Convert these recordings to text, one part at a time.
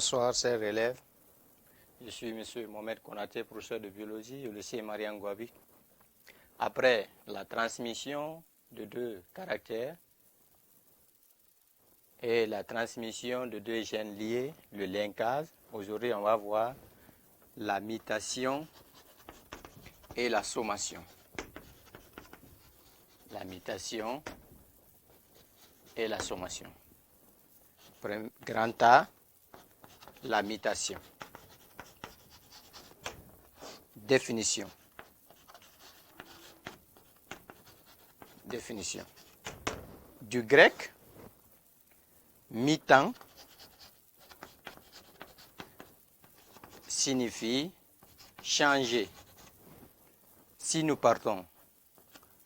Bonsoir, chers élèves. Je suis M. Mohamed Konaté, professeur de biologie au lycée Marian Gouabi. Après la transmission de deux caractères et la transmission de deux gènes liés, le linkage, aujourd'hui on va voir la mutation et la sommation. La mutation et la sommation. Grand A, la mutation. Définition. Définition. Du grec, mitan signifie changer. Si nous partons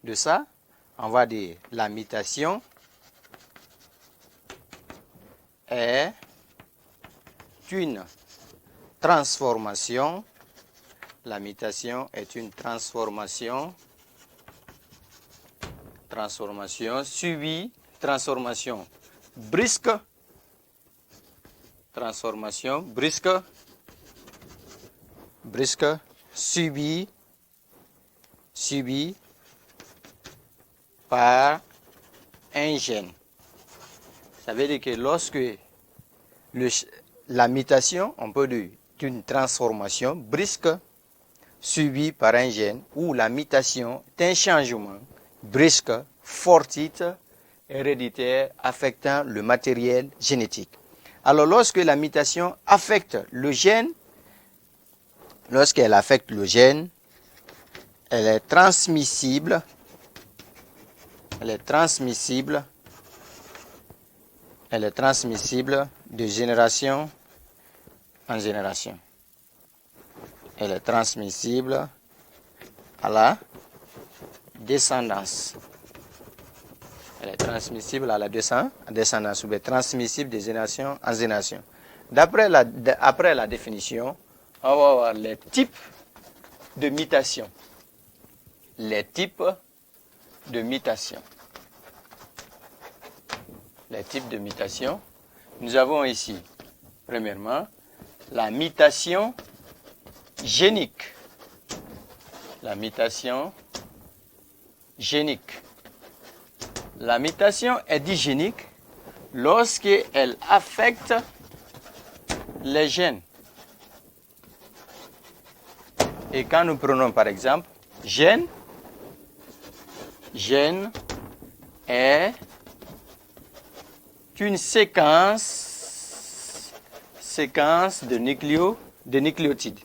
de ça, on va dire la mutation est une transformation. La mutation est une transformation subie, transformation brusque, subie par un gène. Ça veut dire que lorsque la mutation, on peut dire une transformation brusque subie par un gène, ou la mutation est un changement brusque, fortuite, héréditaire, affectant le matériel génétique. Alors lorsque la mutation affecte le gène, lorsqu'elle affecte le gène, elle est transmissible de génération en génération. Elle est transmissible à la descendance. Elle est transmissible à la descendance, ou bien transmissible de génération en génération. Après la définition, on va voir les types de mutation. Les types de mutation. Les types de mutation. Nous avons ici, premièrement, la mutation génique. La mutation génique. La mutation est dite génique lorsqu'elle affecte les gènes. Et quand nous prenons par exemple gène est une séquence de nucléotides.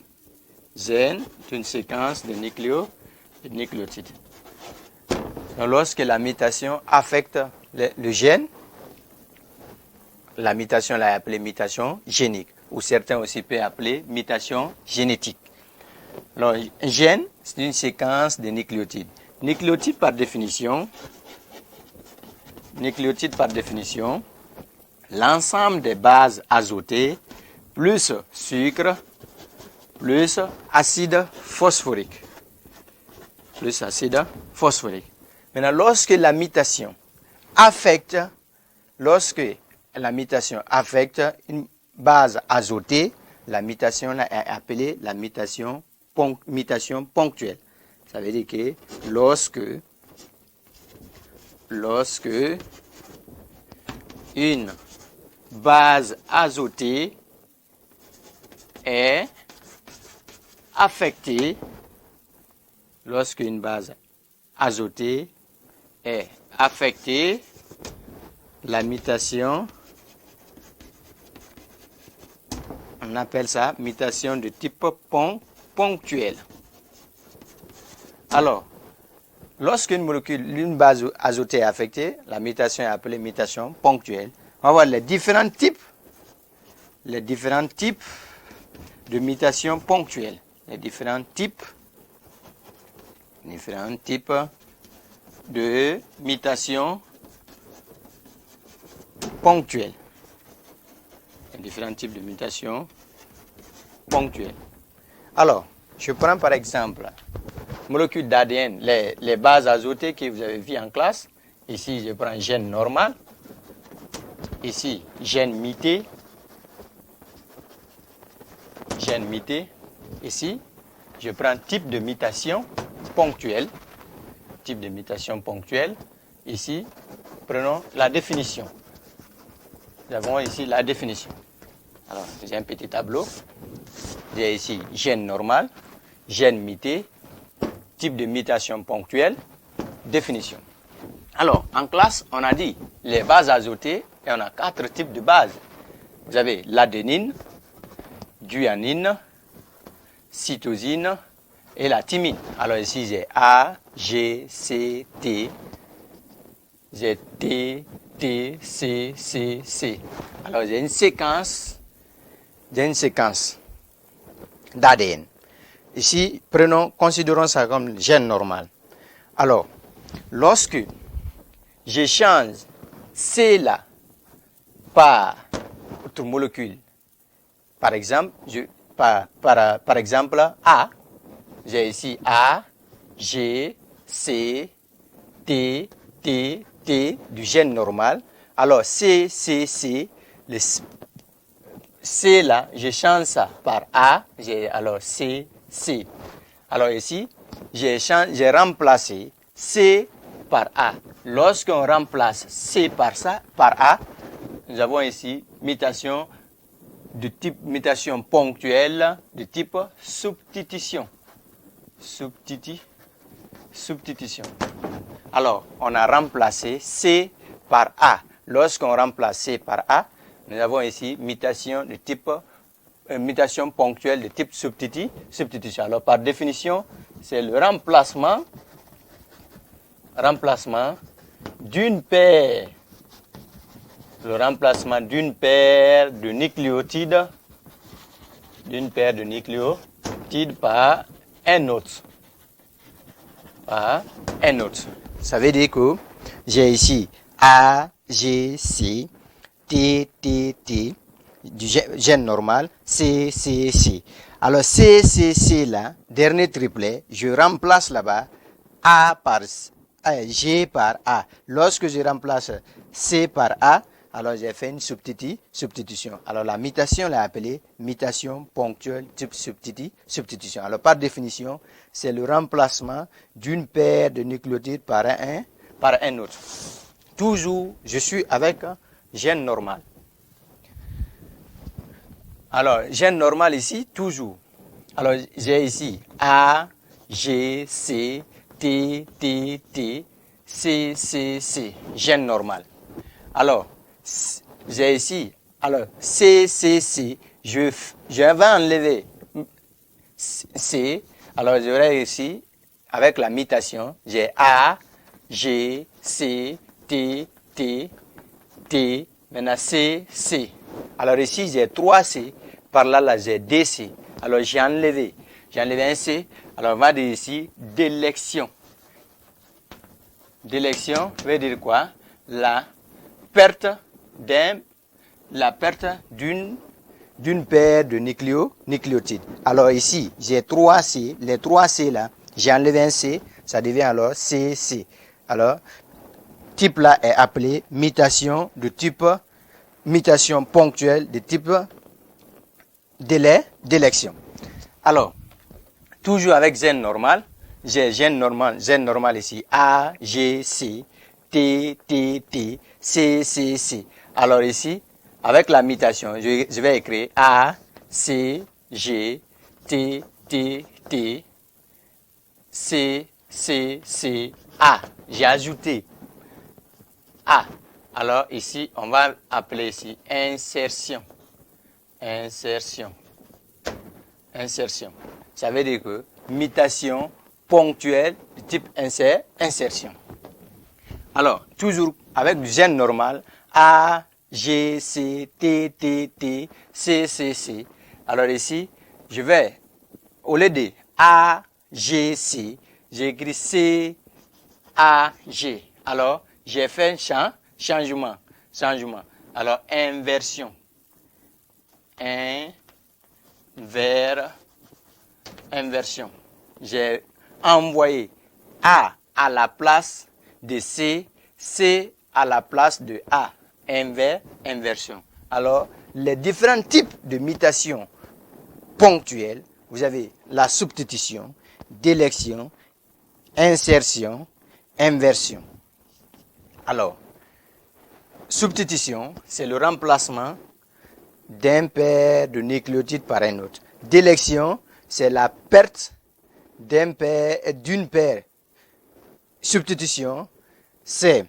Gène est une séquence de nucléotides. Donc, lorsque la mutation affecte le gène, la mutation là est appelée mutation génique, ou certains aussi peuvent appeler mutation génétique. Alors, un gène, c'est une séquence de nucléotides. Nucléotides par définition, l'ensemble des bases azotées plus sucre plus acide phosphorique. Maintenant, lorsque la mutation affecte une base azotée, la mutation là est appelée la mutation ponctuelle. Ça veut dire que lorsque une base azotée est affectée, la mutation, on appelle ça mutation de type ponctuel. Alors, lorsqu'une base azotée est affectée, la mutation est appelée mutation ponctuelle. On va voir les différents types de mutation ponctuelle. Les différents types de mutation ponctuelle. Alors, je prends par exemple molécules d'ADN, les bases azotées que vous avez vues en classe. Ici, je prends gène normal. Ici, gène muté. gène mité. Ici, je prends type de mutation ponctuelle. Type de mutation ponctuelle. Ici, prenons la définition. Nous avons ici la définition. Alors, j'ai un petit tableau. J'ai ici gène normal, gène mité, type de mutation ponctuelle, définition. Alors, en classe, on a dit les bases azotées et on a 4 types de bases. Vous avez l'adénine, guanine, cytosine et la thymine. Alors ici, j'ai A, G, C, T. J'ai T, T, C, C, C. Alors j'ai une séquence d'ADN. Ici, considérons ça comme gène normal. Alors, lorsque je change C là par autre molécule, par exemple, par exemple A, j'ai ici A, G, C, T, T, T du gène normal. Alors C, C, C, le C là, je change ça par A, alors C, C. Alors ici, j'ai remplacé C par A. Lorsqu'on remplace C par A, nous avons ici mutation de type mutation ponctuelle de type substitution. Substitution. Alors, on a remplacé C par A. Lorsqu'on remplace C par A, nous avons ici mutation de type mutation ponctuelle de type substitution. Alors, par définition, c'est le remplacement d'une paire. Le remplacement d'une paire de nucléotides par un autre. Ça veut dire que j'ai ici A, G, C, T, T, T, du gène normal, C, C, C. Alors C, C, C là, dernier triplet, je remplace là-bas G par A. Lorsque je remplace C par A, alors j'ai fait une substitution. Alors la mutation est appelée mutation ponctuelle type substitution. Alors par définition, c'est le remplacement d'une paire de nucléotides par un autre. Toujours, je suis avec un gène normal. Alors, gène normal ici, toujours. Alors, j'ai ici A, G, C, T, T, T, C, C, C, gène normal. Alors, j'ai ici, alors C, C, C, je vais enlever C, alors j'aurai ici, avec la mutation, j'ai A, G, C, T, T, T, maintenant C, C. Alors ici, j'ai 3 C, par là, j'ai 2 C. Alors j'ai enlevé un C, alors on va dire ici, délection. Délection veut dire quoi? La perte d'une paire de nucléotides. Alors ici, j'ai 3 C. Les 3 C là, j'ai enlevé un C, ça devient alors CC. Alors, type là est appelé mutation ponctuelle de type d'élection. Alors, toujours avec gène normal, j'ai gène normal ici, A, G, C, T, T, T, C, C, C. Alors ici, avec la mutation, je vais écrire A, C, G, T, T, T, C, C, C, A. J'ai ajouté A. Alors ici, on va appeler ici insertion. Insertion. Ça veut dire que mutation ponctuelle de type insertion. Alors, toujours avec du gène normal, A, G, C, T, T, T, C, C, C. Alors ici, je vais, au lieu de A, G, C, j'ai écrit C, A, G. Alors, j'ai fait un changement. Alors, inversion. Inversion. J'ai envoyé A à la place de C, C à la place de A. Inversion. Alors, les différents types de mutations ponctuelle, vous avez la substitution, délection, insertion, inversion. Alors, substitution, c'est le remplacement d'un paire de nucléotides par un autre. Délection, c'est la perte d'une paire. Substitution, c'est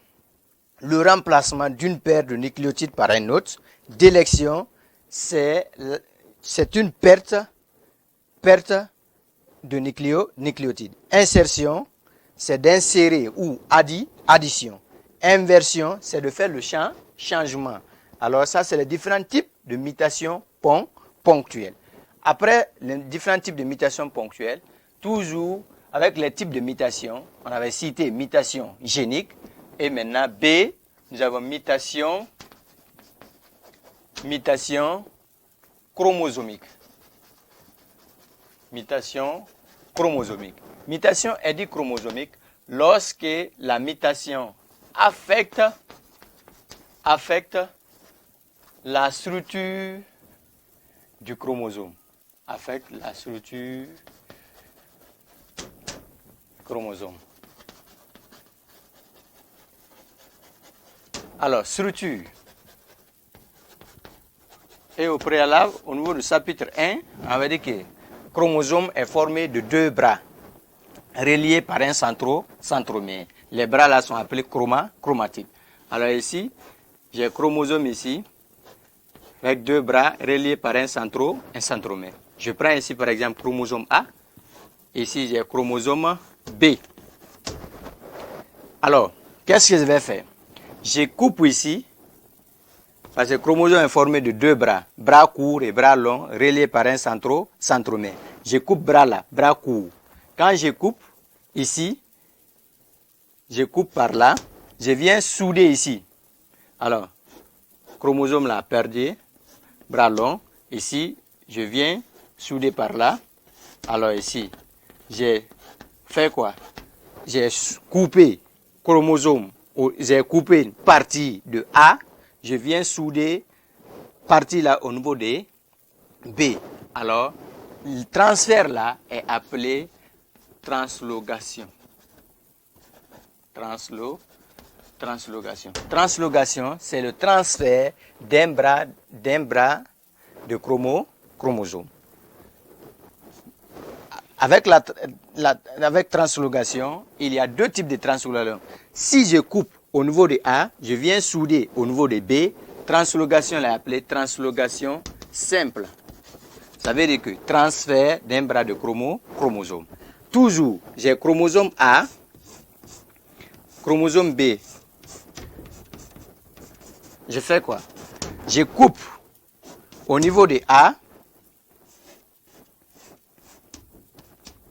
le remplacement d'une paire de nucléotides par un autre. Délection, c'est une perte de nucléotides. Insertion, c'est d'insérer ou addition. Inversion, c'est de faire le changement. Alors ça, c'est les différents types de mutation ponctuelle. Après les différents types de mutation ponctuelle, toujours avec les types de mutation, on avait cité mutation génique, et maintenant B, nous avons mutation chromosomique. Mutation chromosomique. Mutation est dit chromosomique lorsque la mutation affecte la structure du chromosome. Affecte la structure chromosome. Alors, structure. Et au préalable, au niveau du chapitre 1, on avait dit que le chromosome est formé de 2 bras reliés par un centromère. Les bras là sont appelés chromatides. Alors ici, j'ai chromosome ici, avec 2 bras reliés par un centromère. Je prends ici par exemple chromosome A. Ici, j'ai chromosome B. Alors, qu'est-ce que je vais faire? Je coupe ici, parce que le chromosome est formé de 2 bras courts et bras longs, reliés par un centromère. Je coupe bras là, bras courts. Quand je coupe ici, je coupe par là, je viens souder ici. Alors, chromosome là perdu, bras long. Ici, je viens souder par là. Alors ici, j'ai fait quoi? J'ai coupé chromosome, j'ai coupé une partie de A. Je viens souder partie là au niveau de B. Alors, le transfert là est appelé translogation. Translogation. Translogation, c'est le transfert d'un bras de chromosome. Avec translogation, il y a 2 types de translogation. Si je coupe au niveau de A, je viens souder au niveau de B. Translogation est appelée translogation simple. Ça veut dire que transfert d'un bras de chromosome. Toujours, j'ai chromosome A, chromosome B. Je fais quoi? Je coupe au niveau de A.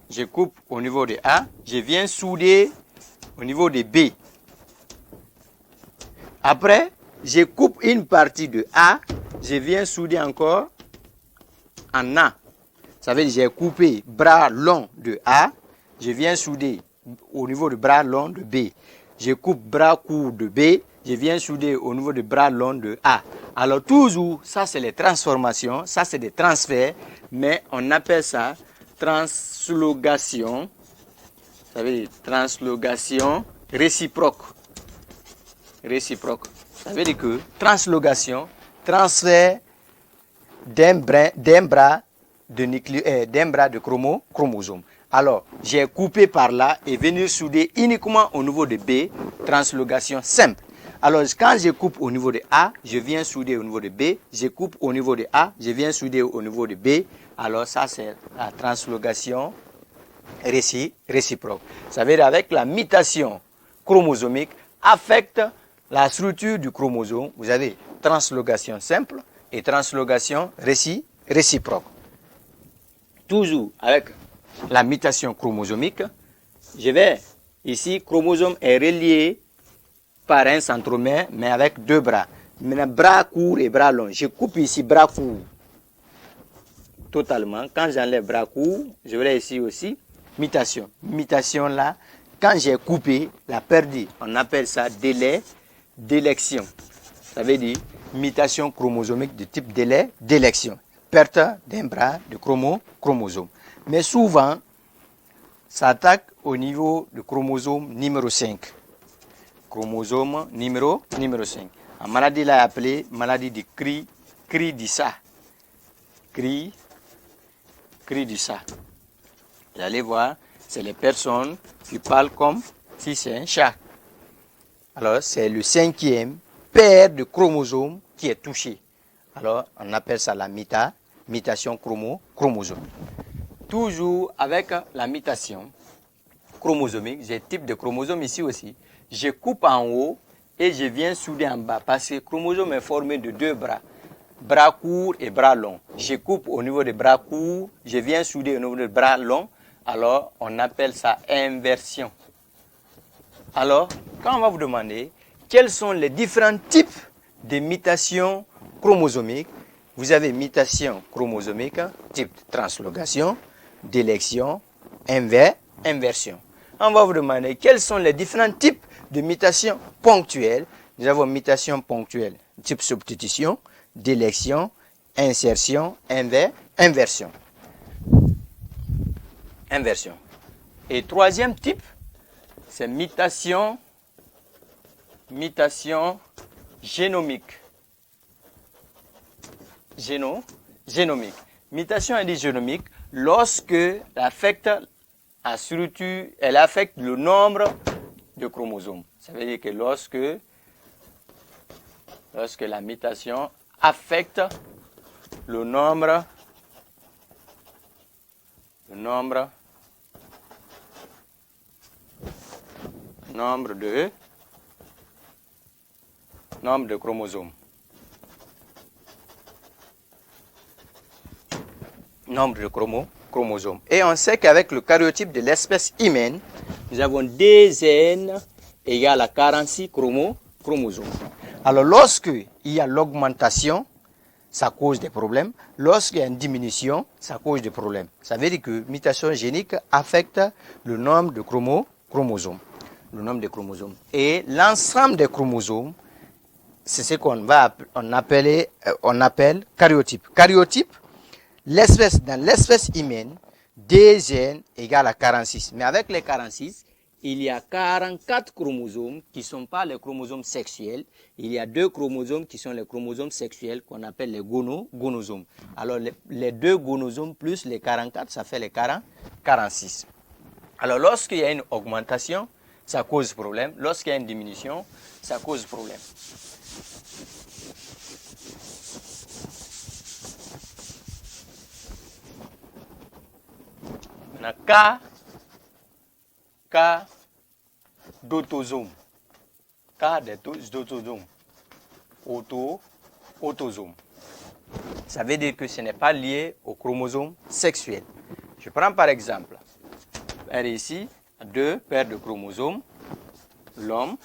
Je coupe au niveau de A. Je viens souder au niveau de B. Après, je coupe une partie de A. Je viens souder encore en A. Ça veut dire que j'ai coupé bras long de A. Je viens souder au niveau du bras long de B. Je coupe bras court de B. Je viens souder au niveau du bras long de A. Alors toujours, ça c'est les transformations, ça c'est des transferts, mais on appelle ça translogation. Ça veut dire translogation réciproque. Ça veut dire que translogation, transfert d'un bras de chromosome. Alors, j'ai coupé par là et venu souder uniquement au niveau de B, translogation simple. Alors, quand je coupe au niveau de A, je viens souder au niveau de B. Je coupe au niveau de A, je viens souder au niveau de B. Alors, ça, c'est la translogation réciproque. Ça veut dire avec la mutation chromosomique affecte la structure du chromosome. Vous avez translogation simple et translogation réciproque. Toujours avec la mutation chromosomique, je vais ici, chromosome est relié par un centromère, mais avec 2 bras. Maintenant, bras court et bras long. Je coupe ici bras court totalement. Quand j'enlève bras court, je vais ici aussi mutation. Mutation là, quand j'ai coupé, la perdu. On appelle ça délection. Ça veut dire mutation chromosomique de type d'élection. perte d'un bras de chromosome. Mais souvent, ça attaque au niveau du chromosome numéro 5. Chromosome numéro 5. La maladie là est appelée maladie de Cri-du-Chat. Cri-du-Chat. Vous allez voir, c'est les personnes qui parlent comme si c'est un chat. Alors, c'est le 5e paire de chromosomes qui est touché. Alors, on appelle ça la mutation chromosome. Toujours avec la mutation chromosomique, j'ai type de chromosome ici aussi. Je coupe en haut et je viens souder en bas parce que le chromosome est formé de 2 bras courts et bras longs. Je coupe au niveau des bras courts, je viens souder au niveau des bras longs. Alors, on appelle ça inversion. Alors, quand on va vous demander quels sont les différents types de mutations chromosomiques, vous avez mutation chromosomique, type translocation, délection, inversion. On va vous demander quels sont les différents types de mutations ponctuelles. Nous avons mutation ponctuelle, type substitution, délection, insertion, inversion. Et troisième type, c'est mutation génomique. Génomique. Mutation génomique, lorsque elle affecte la structure, elle affecte le nombre de chromosomes. Ça veut dire que lorsque la mutation affecte le nombre de chromosomes. Nombre de chromosomes. Et on sait qu'avec le karyotype de l'espèce humaine, nous avons DN égale à 46 chromosomes. Alors, lorsqu'il y a l'augmentation, ça cause des problèmes. Lorsqu'il y a une diminution, ça cause des problèmes. Ça veut dire que mutation génique affecte le nombre de chromosomes. Et l'ensemble des chromosomes, c'est ce qu'on appelle karyotype. Karyotype, dans l'espèce humaine, des gènes égale à 46. Mais avec les 46, il y a 44 chromosomes qui ne sont pas les chromosomes sexuels. Il y a 2 chromosomes qui sont les chromosomes sexuels qu'on appelle les gonosomes. Alors les 2 gonosomes plus les 44, ça fait les 46. Alors lorsqu'il y a une augmentation, ça cause problème. Lorsqu'il y a une diminution, ça cause problème. Maintenant, cas d'autosome. Cas d'autosome. Autosome. Ça veut dire que ce n'est pas lié au chromosome sexuel. Je prends par exemple, ici, 2 paires de chromosomes. L'homme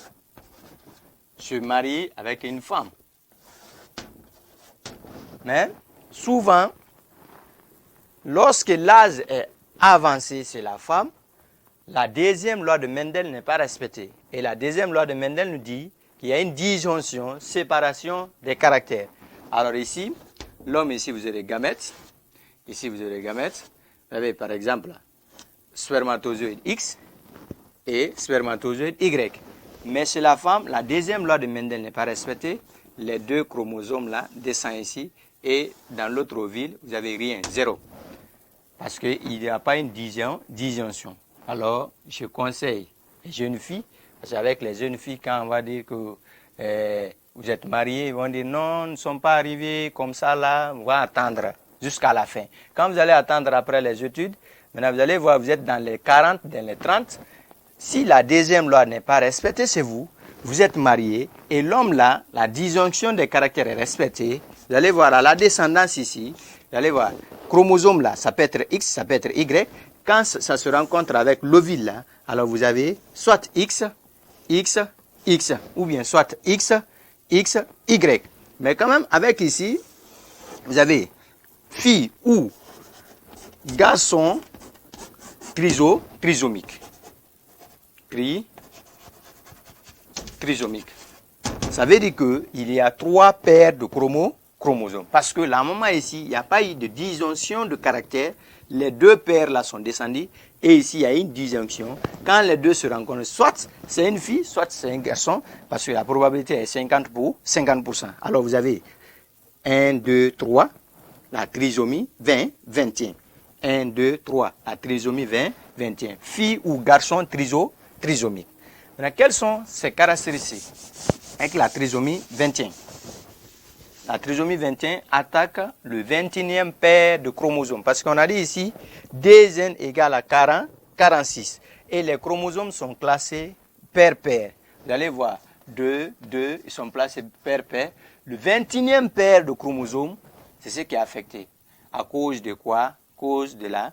se marie avec une femme. Mais souvent, lorsque l'âge est avancé chez la femme, la deuxième loi de Mendel n'est pas respectée. Et la deuxième loi de Mendel nous dit qu'il y a une disjonction, séparation des caractères. Alors ici, l'homme, ici vous avez les gamètes. Ici vous avez les gamètes. Vous avez par exemple spermatozoïde X et spermatozoïde Y. Mais chez la femme, la deuxième loi de Mendel n'est pas respectée. Les 2 chromosomes là descendent ici. Et dans l'autre ovule, vous n'avez rien, 0. Parce qu'il n'y a pas une disjonction. Alors, je conseille les jeunes filles, parce qu'avec les jeunes filles, quand on va dire que vous êtes mariés, ils vont dire non, nous ne sommes pas arrivés comme ça là, on va attendre jusqu'à la fin. Quand vous allez attendre après les études, maintenant vous allez voir, vous êtes dans les 40, dans les 30. Si la deuxième loi n'est pas respectée chez vous, vous êtes mariés et l'homme là, la disjonction des caractères est respectée. Vous allez voir à la descendance ici, vous allez voir, chromosome là, ça peut être X, ça peut être Y. Quand ça se rencontre avec l'ovule là, alors vous avez soit X, X, X, ou bien soit X, X, Y. Mais quand même, avec ici, vous avez fille ou garçon trisomique. Trisomique. Ça veut dire qu'il y a 3 paires de chromosomes. chromosomes. Parce que la maman ici, il n'y a pas eu de disjonction de caractère. Les deux pères là sont descendus. Et ici, il y a une disjonction. Quand les deux se rencontrent, soit c'est une fille, soit c'est un garçon. Parce que la probabilité est 50%. Alors vous avez 1, 2, 3, la trisomie 20, 21. 1, 2, 3, la trisomie 20, 21. Fille ou garçon trisomique. Maintenant, quelles sont ces caractéristiques avec la trisomie 21? La trisomie 21 attaque le 21e paire de chromosomes. Parce qu'on a dit ici, DN égale à 40, 46. Et les chromosomes sont classés paire. Vous allez voir, 2, ils sont placés paire. Le 21e paire de chromosomes, c'est ce qui est affecté. À cause de quoi? À cause de la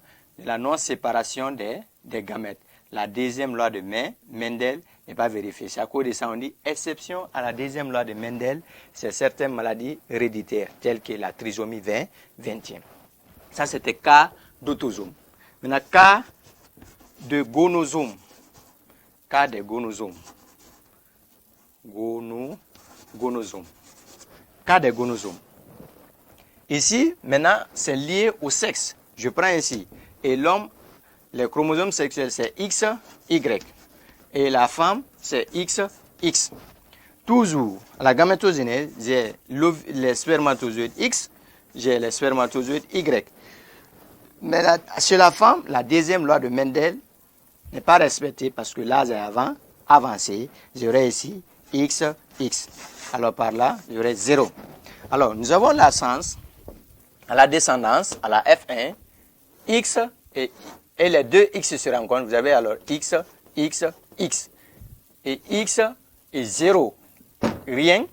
non-séparation des gamètes. La deuxième loi de Mendel n'est pas vérifiée. C'est à cause de ça on dit exception à la deuxième loi de Mendel, c'est certaines maladies héréditaires, telles que la trisomie 20, 21. Ça, c'était cas d'autosome. Maintenant, cas de gonosome. Cas des gonosomes. Gonosome. Cas des gonosomes. Ici, maintenant, c'est lié au sexe. Je prends ici. Et l'homme, les chromosomes sexuels, c'est X, Y. Et la femme, c'est X, X. Toujours, à la gamétogenèse, j'ai les spermatozoïdes X, j'ai les spermatozoïdes Y. Mais chez la femme, la deuxième loi de Mendel n'est pas respectée parce que l'âge est avancé. J'aurai ici X, X. Alors par là, j'aurai 0. Alors, nous avons la sens, à la descendance, à la F1, X et les deux X se rencontrent. Vous avez alors X, X, X. Et X est 0. Rien,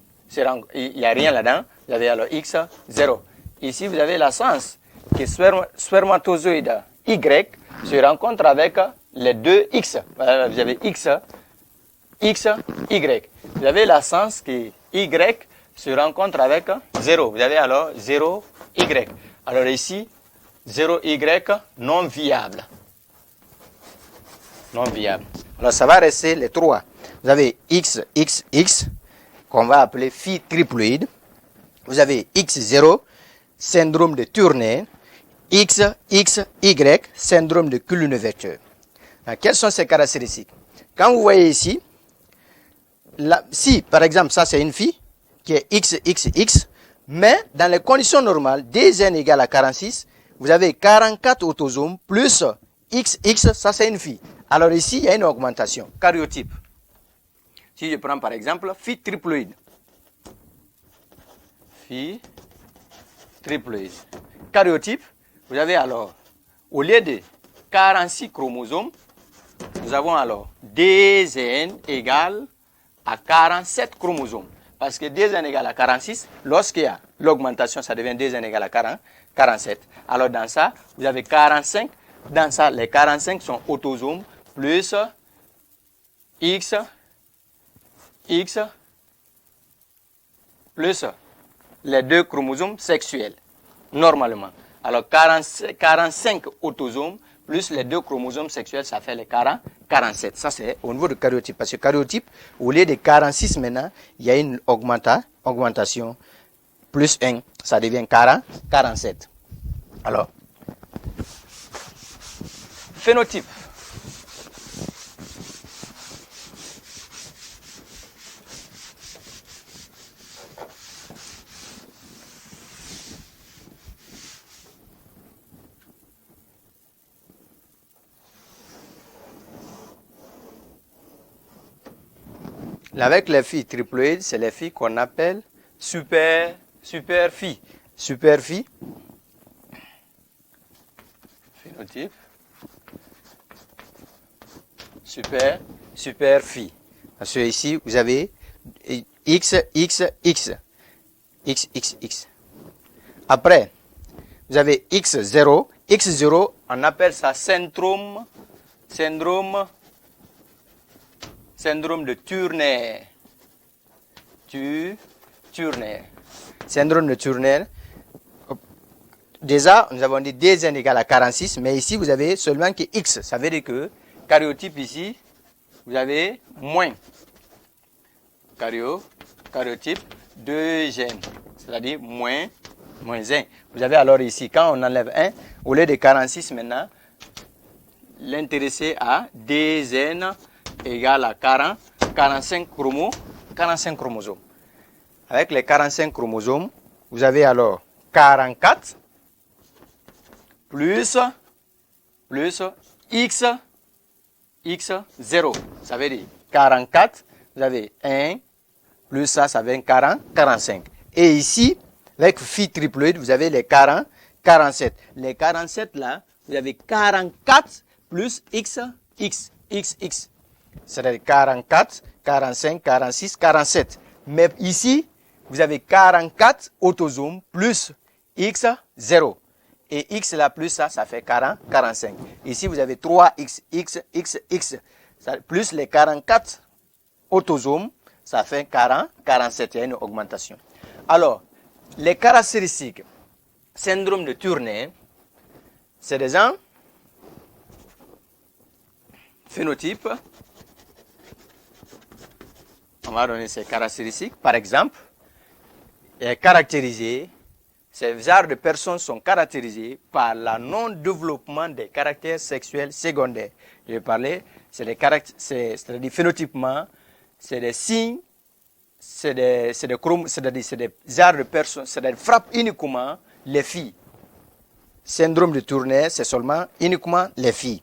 il n'y a rien là-dedans. Vous avez alors X, 0. Ici, vous avez la sens que spermatozoïde Y se rencontre avec les deux X. Vous avez X, X, Y. Vous avez la sens que Y se rencontre avec 0. Vous avez alors 0, Y. Alors ici, 0Y non viable. Non viable. Alors ça va rester les trois. Vous avez X, X, X, qu'on va appeler fille triploïde. Vous avez X0, syndrome de Turner. X, X, Y, syndrome de Cullinex-Vecteur. Quelles sont ces caractéristiques? Quand vous voyez ici, si par exemple ça c'est une fille qui est X, X, X, mais dans les conditions normales, DN égale à 46, vous avez 44 autosomes plus XX, ça c'est une fille. Alors ici, il y a une augmentation. Karyotype. Si je prends par exemple fille triploïde. Fille triploïde. Karyotype, vous avez alors, au lieu de 46 chromosomes, nous avons alors DN égale à 47 chromosomes. Parce que DN égale à 46, lorsqu'il y a l'augmentation, ça devient DN égale à 47. Alors dans ça, vous avez 45. Dans ça, les 45 sont autosomes plus X, X, plus les deux chromosomes sexuels, normalement. Alors 45 autosomes plus les deux chromosomes sexuels, ça fait les 47. Ça, c'est au niveau de karyotype. Parce que karyotype, au lieu de 46 maintenant, il y a une augmentation. Plus 1, ça devient 47. Alors, phénotype. Avec les filles triploïdes, c'est les filles qu'on appelle super filles. Super filles. Phénotype. Super filles. Parce que ici, vous avez X, X, X. X, X, X. Après, vous avez X0. X0, on appelle ça syndrome de Turner. Turner. Syndrome de Turner. Déjà, nous avons dit DN égale à 46, mais ici, vous avez seulement que X. Ça veut dire que karyotype ici, vous avez moins. Karyotype, 2 gènes. c'est-à-dire moins 1. Vous avez alors ici, quand on enlève 1, au lieu de 46 maintenant, l'intéressé a Dn égale à 45 chromosomes. Avec les 45 chromosomes, vous avez alors 44 plus x0. Ça veut dire 44, vous avez 1, plus ça fait 45. Et ici, avec phi triple 8, vous avez les 47. Les 47 là, vous avez 44 plus x. C'est-à-dire 44, 45, 46, 47. Mais ici, vous avez 44 autosomes plus x0. Et x là plus ça fait 45. Ici, vous avez 3x, x, plus les 44 autosomes, ça fait 47. Il y a une augmentation. Alors, les caractéristiques syndrome de Turner, c'est des gens phénotypes. On va donner ces caractéristiques. Par exemple, est caractérisé, ces genres de personnes sont caractérisées par le non-développement des caractères sexuels secondaires. Je vais parler, c'est-à-dire phénotypement, c'est des signes, c'est des genres de personnes, c'est-à-dire frappent uniquement les filles. Syndrome de Turner, c'est seulement uniquement les filles.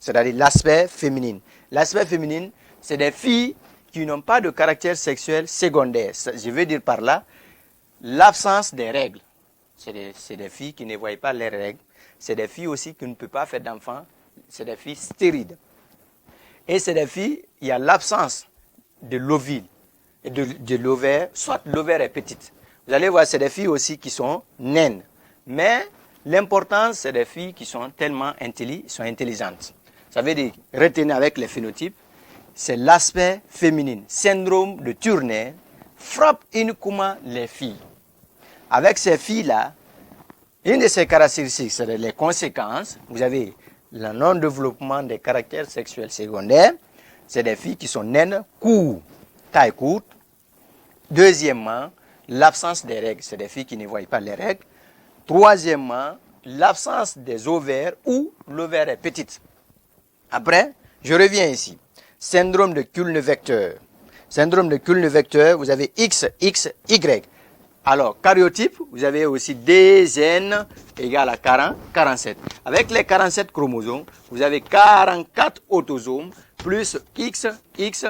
C'est-à-dire l'aspect féminin. L'aspect féminin, c'est des filles qui n'ont pas de caractère sexuel secondaire. Je veux dire par là, l'absence des règles. C'est des filles qui ne voient pas les règles. C'est des filles aussi qui ne peuvent pas faire d'enfants. C'est des filles stériles. Et c'est des filles, il y a l'absence de l'ovule et de l'ovaire, soit l'ovaire est petite. Vous allez voir, c'est des filles aussi qui sont naines. Mais l'important, c'est des filles qui sont tellement intelligentes. Ça veut dire, retenez avec les phénotypes, c'est l'aspect féminin. Syndrome de Turner frappe uniquement les filles. Avec ces filles-là, une de ces caractéristiques, c'est les conséquences. Vous avez le non-développement des caractères sexuels secondaires. C'est des filles qui sont naines, courtes, taille courte. Deuxièmement, l'absence des règles. C'est des filles qui ne voient pas les règles. Troisièmement, l'absence des ovaires ou l'ovaire est petite. Après, je reviens ici. Syndrome de Kullner-Vecteur. Syndrome de Kullner-Vecteur, vous avez X, Y. Alors, karyotype, vous avez aussi DN égale à 47. Avec les 47 chromosomes, vous avez 44 autosomes plus X, Y.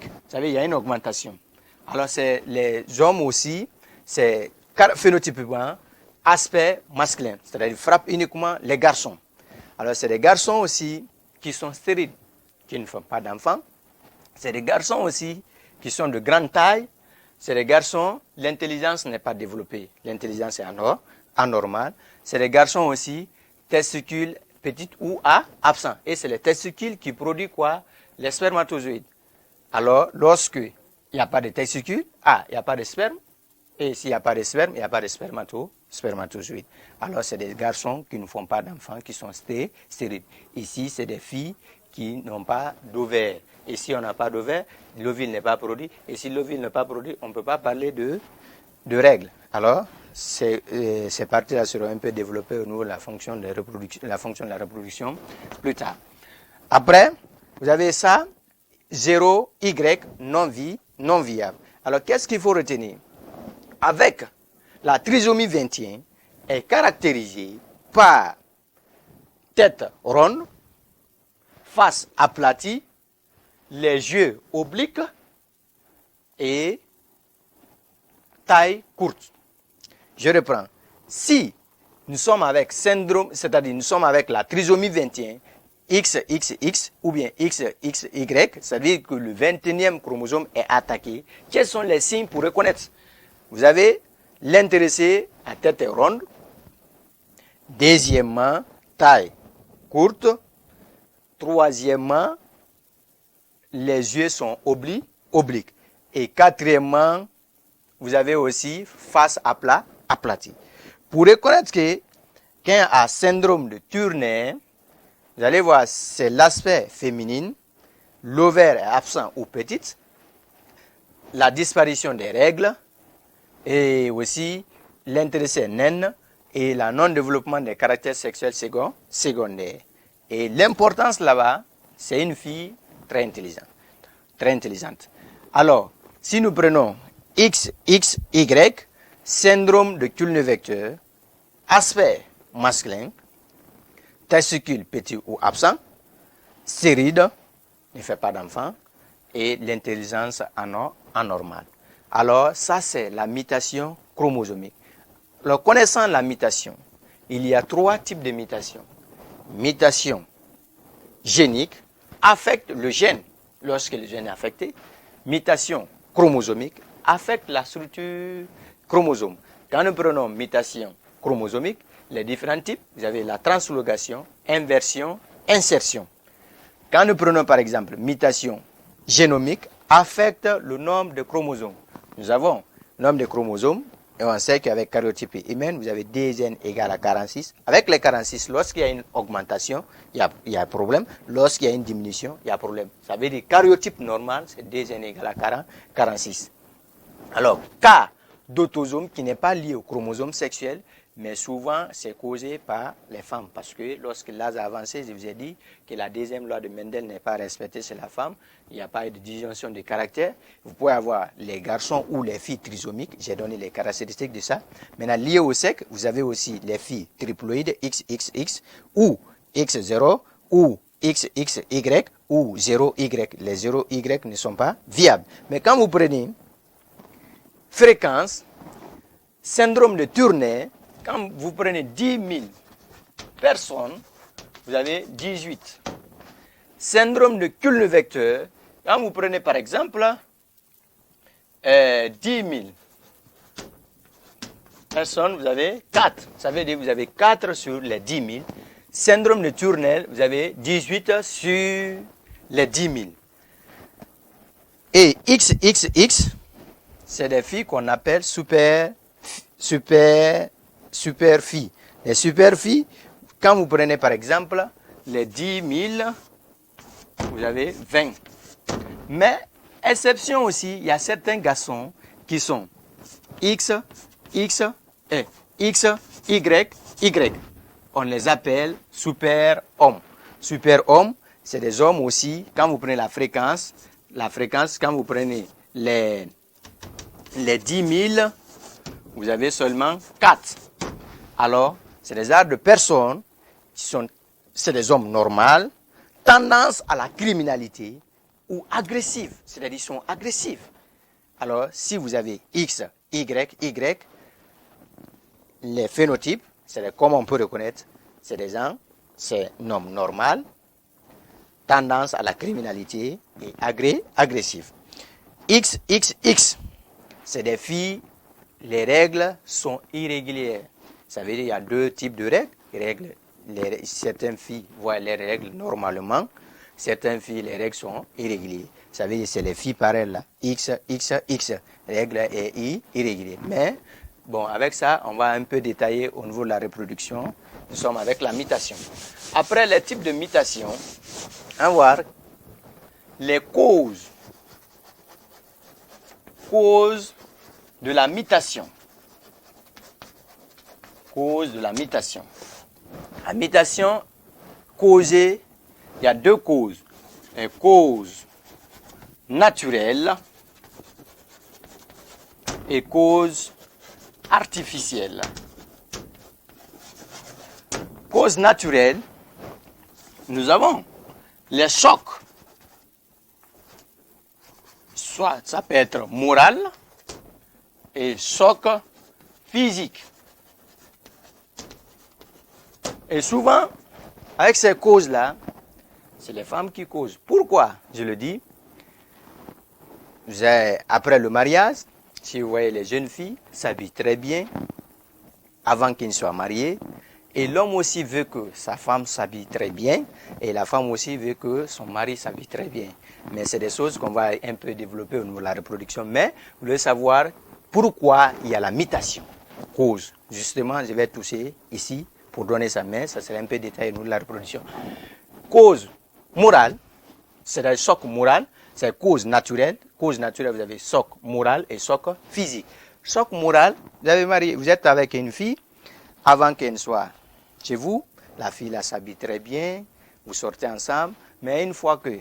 Vous savez, il y a une augmentation. Alors, c'est les hommes aussi, c'est phénotypiquement aspect masculin, c'est-à-dire frappe uniquement les garçons. Alors, c'est des garçons aussi qui sont stériles, qui ne font pas d'enfants. C'est des garçons aussi qui sont de grande taille. C'est des garçons, l'intelligence n'est pas développée. L'intelligence est anormale. C'est des garçons aussi, testicules petites ou absents. Et c'est les testicules qui produisent quoi? Les spermatozoïdes. Alors, lorsque il n'y a pas de testicules, il n'y a pas de sperme. Et s'il n'y a pas de sperme, il n'y a pas de spermatozoïdes. Alors, c'est des garçons qui ne font pas d'enfants, qui sont stériles. Ici, c'est des filles qui n'ont pas d'ovaire. Et si on n'a pas d'ovaire, l'ovule n'est pas produit. Et si l'ovule n'est pas produit, on ne peut pas parler de règles. Alors, ces parties-là seront un peu développées au niveau de la fonction de la reproduction plus tard. Après, vous avez ça, 0, Y, non viable. Alors, qu'est-ce qu'il faut retenir? Avec la trisomie 21, est caractérisée par tête ronde, face aplatie, les yeux obliques et taille courte. Je reprends. Si nous sommes avec syndrome, c'est-à-dire nous sommes avec la trisomie 21, XX ou bien XXY, c'est-à-dire que le 21e chromosome est attaqué, quels sont les signes pour reconnaître? Vous avez l'intéressé à tête ronde. Deuxièmement, taille courte. Troisièmement, les yeux sont obliques. Et quatrièmement, vous avez aussi face aplatie. Pour reconnaître que quelqu'un a syndrome de Turner, vous allez voir, c'est l'aspect féminin, l'ovaire est absent ou petite, la disparition des règles, et aussi l'intéressé naine et le non-développement des caractères sexuels secondaires. Et l'importance là-bas, c'est une fille très intelligente. Très intelligente. Alors, si nous prenons XXY, syndrome de Kullner-Vecteur, aspect masculin, testicule petit ou absent, stéride, ne fait pas d'enfant, et l'intelligence anormale. Alors, ça c'est la mutation chromosomique. Alors, connaissant la mutation, il y a 3 types de mutations. Mutation génique affecte le gène lorsque le gène est affecté. Mutation chromosomique affecte la structure chromosome. Quand nous prenons mutation chromosomique, les différents types, vous avez la translocation, inversion, insertion. Quand nous prenons par exemple mutation génomique, affecte le nombre de chromosomes. Nous avons le nombre de chromosomes et on sait qu'avec karyotype humaine, vous avez DN égale à 46. Avec les 46, lorsqu'il y a une augmentation, il y a un problème. Lorsqu'il y a une diminution, il y a un problème. Ça veut dire que karyotype normal, c'est DN égale à 46. Alors, cas d'autosome qui n'est pas lié au chromosome sexuel, mais souvent c'est causé par les femmes. Parce que lorsque l'âge a avancé, je vous ai dit que la deuxième loi de Mendel n'est pas respectée chez la femme. Il n'y a pas de disjonction de caractère. Vous pouvez avoir les garçons ou les filles trisomiques. J'ai donné les caractéristiques de ça. Maintenant, lié au sexe, vous avez aussi les filles triploïdes XXX ou X0 ou XXY ou 0Y. Les 0Y ne sont pas viables. Mais quand vous prenez fréquence, syndrome de Turner, quand vous prenez 10 000 personnes, vous avez 18. Syndrome de Kullner-Vecteur, quand vous prenez par exemple 10 000 personnes, vous avez 4. Ça veut dire que vous avez 4 sur les 10 000. Syndrome de Turner, vous avez 18 sur les 10 000. Et XXX, c'est des filles qu'on appelle super filles. Les super filles, quand vous prenez par exemple les 10 000, vous avez 20. Mais, exception aussi, il y a certains garçons qui sont X, et X, Y. On les appelle super-hommes. Super-hommes, c'est des hommes aussi, quand vous prenez la fréquence, quand vous prenez les 10 000, vous avez seulement 4. Alors, c'est des genres de personnes c'est des hommes normaux, tendance à la criminalité ou agressifs, c'est-à-dire sont agressifs. Alors, si vous avez X, Y, les phénotypes, comme on peut reconnaître, c'est des gens, c'est un homme normal, tendance à la criminalité et agressif. XXX, c'est des filles, les règles sont irrégulières. Ça veut dire qu'il y a 2 types de règles. Certaines filles voient les règles normalement, certaines filles, les règles sont irrégulières. Ça veut dire que c'est les filles pareilles là, XXX, règle est irrégulière. Mais, bon, avec ça, on va un peu détailler au niveau de la reproduction. Nous sommes avec la mutation. Après les types de mutation, on va voir les causes de la mutation. Cause de la mutation. La mutation causée, il y a 2 causes. Une cause naturelle et cause artificielle. Cause naturelle, nous avons les chocs. Soit ça peut être moral et choc physique. Et souvent, avec ces causes-là, c'est les femmes qui causent. Pourquoi je le dis? Après le mariage, si vous voyez les jeunes filles s'habillent très bien avant qu'ils ne soient mariés. Et l'homme aussi veut que sa femme s'habille très bien. Et la femme aussi veut que son mari s'habille très bien. Mais c'est des choses qu'on va un peu développer au niveau de la reproduction. Mais vous voulez savoir pourquoi il y a la mutation. Cause. Justement, je vais toucher ici pour donner sa main. Ça serait un peu détaillé au niveau de la reproduction. Cause morale, c'est un choc moral. C'est cause naturelle. Cause naturelle, vous avez choc moral et choc physique. Choc moral, vous avez marié, vous êtes avec une fille, avant qu'elle soit chez vous, la fille là s'habille très bien, vous sortez ensemble, mais une fois que,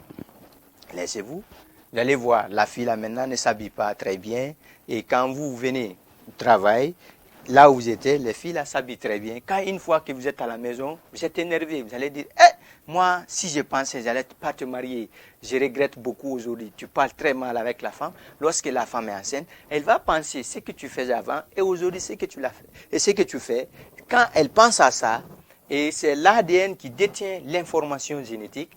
laissez-vous, vous allez voir, la fille là maintenant ne s'habille pas très bien, et quand vous venez au travail, là où vous étiez, les filles là s'habillent très bien. Quand une fois que vous êtes à la maison, vous êtes énervé, vous allez dire, moi, si je pensais, j'allais pas te marier, je regrette beaucoup aujourd'hui. Tu parles très mal avec la femme. Lorsque la femme est enceinte, elle va penser ce que tu faisais avant et aujourd'hui ce que tu l'as fait. Et ce que tu fais, quand elle pense à ça, et c'est l'ADN qui détient l'information génétique,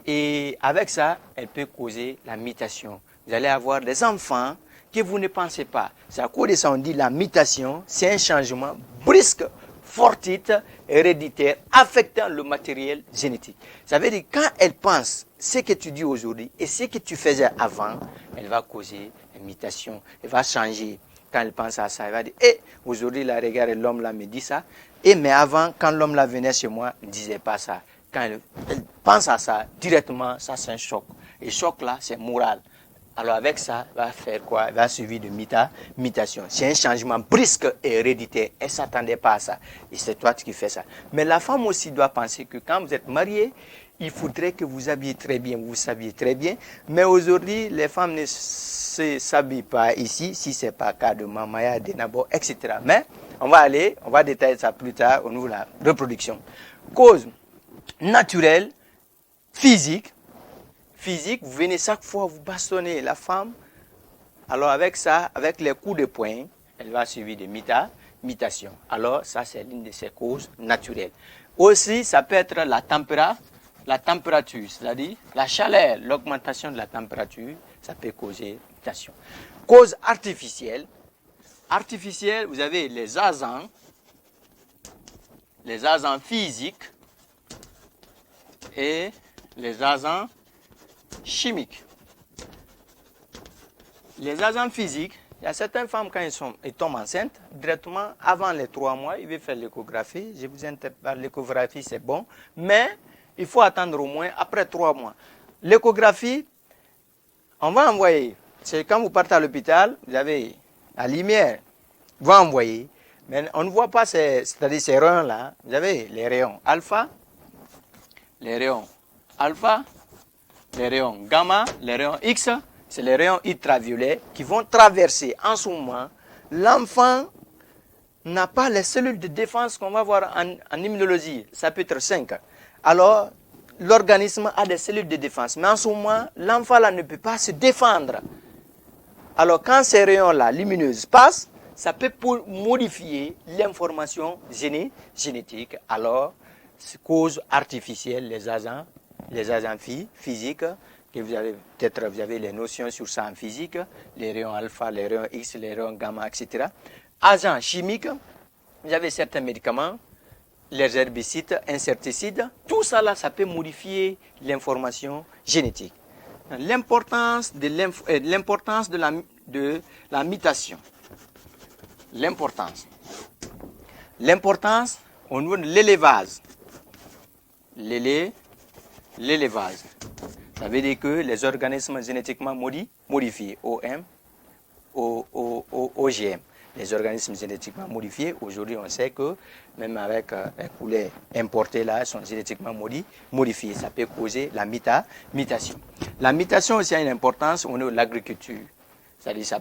et avec ça, elle peut causer la mutation. Vous allez avoir des enfants que vous ne pensez pas. C'est à cause de ça on dit la mutation, c'est un changement brusque, fortuite, héréditaire, affectant le matériel génétique. Ça veut dire quand elle pense ce que tu dis aujourd'hui et ce que tu faisais avant, elle va causer une mutation, elle va changer. Quand elle pense à ça, elle va dire, aujourd'hui, la regarde, l'homme là me dit ça. Mais avant, quand l'homme là venait chez moi, il ne disait pas ça. Quand elle pense à ça, directement, ça c'est un choc. Et choc là, c'est moral. Alors avec ça, elle va faire quoi? Elle va suivre de mutation. C'est un changement brusque et héréditaire. Elle ne s'attendait pas à ça. Et c'est toi qui fais ça. Mais la femme aussi doit penser que quand vous êtes marié, il faudrait que vous habillez très bien, vous s'habillez très bien. Mais aujourd'hui, les femmes ne s'habillent pas ici, si ce n'est pas le cas de Mamaya, de Nabo, etc. Mais on va détailler ça plus tard au niveau de la reproduction. Cause naturelle, physique, vous venez chaque fois vous bastonnez la femme. Alors avec ça, avec les coups de poing, elle va suivre de mutation. Alors ça c'est l'une de ces causes naturelles. Aussi, ça peut être la température, c'est-à-dire la chaleur, l'augmentation de la température, ça peut causer mutation. Cause artificielle, vous avez les agents physiques et les agents chimiques. Les agents physiques, il y a certaines femmes quand elles tombent enceintes, directement avant les 3 mois, ils veulent faire l'échographie. Je vous interpelle, l'échographie c'est bon, mais il faut attendre au moins après 3 mois. L'échographie, on va envoyer. C'est quand vous partez à l'hôpital, vous avez la lumière, vous envoyez, mais on ne voit pas c'est-à-dire ces rayons-là. Vous avez les rayons alpha, les rayons gamma, les rayons X, c'est les rayons ultraviolets qui vont traverser en ce moment. L'enfant n'a pas les cellules de défense qu'on va voir en immunologie, ça peut être 5. Alors, l'organisme a des cellules de défense, mais en ce moment, l'enfant là ne peut pas se défendre. Alors, quand ces rayons-là lumineuses passent, ça peut modifier l'information génétique. Alors, cause artificielle, les agents physiques, que vous avez les notions sur ça en physique, les rayons alpha, les rayons X, les rayons gamma, etc. Agents chimiques, vous avez certains médicaments, les herbicides, insecticides, tout ça là, ça peut modifier l'information génétique. L'importance de la mutation. L'importance au niveau de l'élevage. L'élevage. Ça veut dire que les organismes génétiquement modifiés, OGM, les organismes génétiquement modifiés, aujourd'hui on sait que même avec les poulets importés là, sont génétiquement modifiés. Ça peut causer la mutation. La mutation aussi a une importance au niveau de l'agriculture. C'est-à-dire ça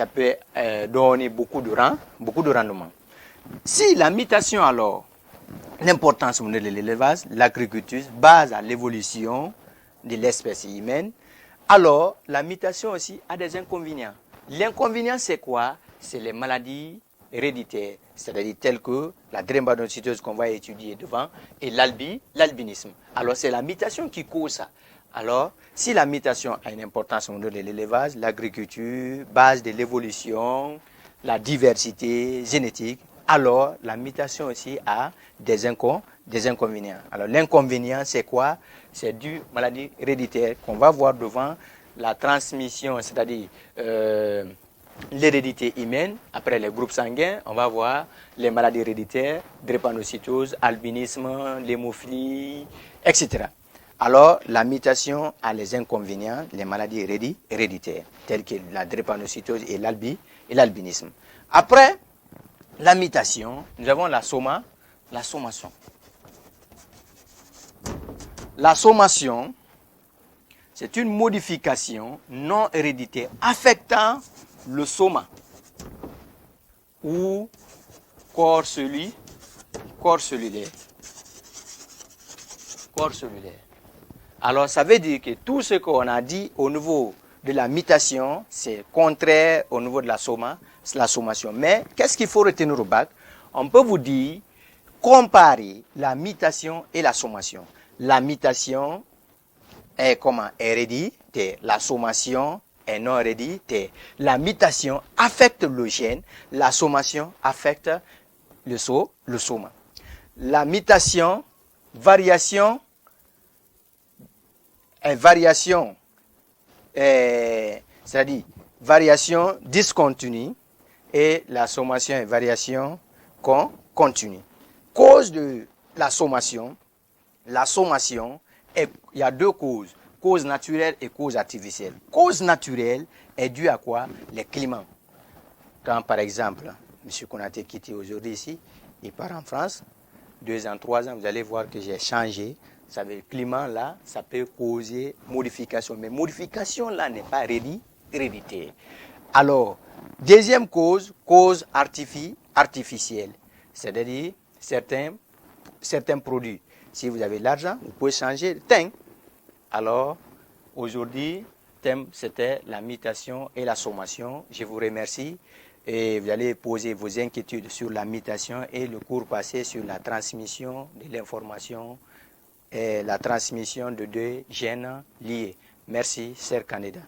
peut donner beaucoup de rendement. Si la mutation alors, l'importance au niveau de l'élevage, l'agriculture, base à l'évolution de l'espèce humaine, alors la mutation aussi a des inconvénients. L'inconvénient c'est quoi? C'est les maladies héréditaires, c'est-à-dire telles que la drépanocytose qu'on va étudier devant et l'albinisme. Alors c'est la mutation qui cause ça. Alors, si la mutation a une importance au niveau de l'élevage, l'agriculture, base de l'évolution, la diversité génétique, alors la mutation aussi a des inconvénients. Alors l'inconvénient c'est quoi? C'est dû à maladie héréditaire qu'on va voir devant la transmission, c'est-à-dire l'hérédité humaine. Après les groupes sanguins, on va voir les maladies héréditaires, drépanocytose, albinisme, l'hémophilie, etc. Alors, la mutation a les inconvénients, les maladies héréditaires, telles que la drépanocytose et l'albinisme. Après la mutation, nous avons la sommation. La sommation, c'est une modification non héréditaire affectant le soma ou corps cellulaire. Alors, ça veut dire que tout ce qu'on a dit au niveau de la mutation, c'est contraire au niveau de la sommation. Mais, qu'est-ce qu'il faut retenir au bac? On peut vous dire, comparer la mutation et la sommation. La mutation est comment? Héréditaire. La sommation est non héréditaire. La mutation affecte le gène, la sommation affecte le soma. La mutation, variation, c'est-à-dire variation discontinue, et la sommation est variation continue. Cause de la sommation, il y a deux causes, cause naturelle et cause artificielle. Cause naturelle est due à quoi? Les climats. Quand par exemple, M. Konaté quitte aujourd'hui ici, il part en France, 2 ans, 3 ans, vous allez voir que j'ai changé. Ça veut dire, le climat là, ça peut causer modification. Mais modification là n'est pas héréditaire. Alors, deuxième cause artificielle. C'est-à-dire, certains produits. Si vous avez de l'argent, vous pouvez changer le teint. Alors, aujourd'hui, le thème, c'était la mutation et la sommation. Je vous remercie. Et vous allez poser vos inquiétudes sur la mutation et le cours passé sur la transmission de l'information et la transmission de deux gènes liés. Merci, chers candidats.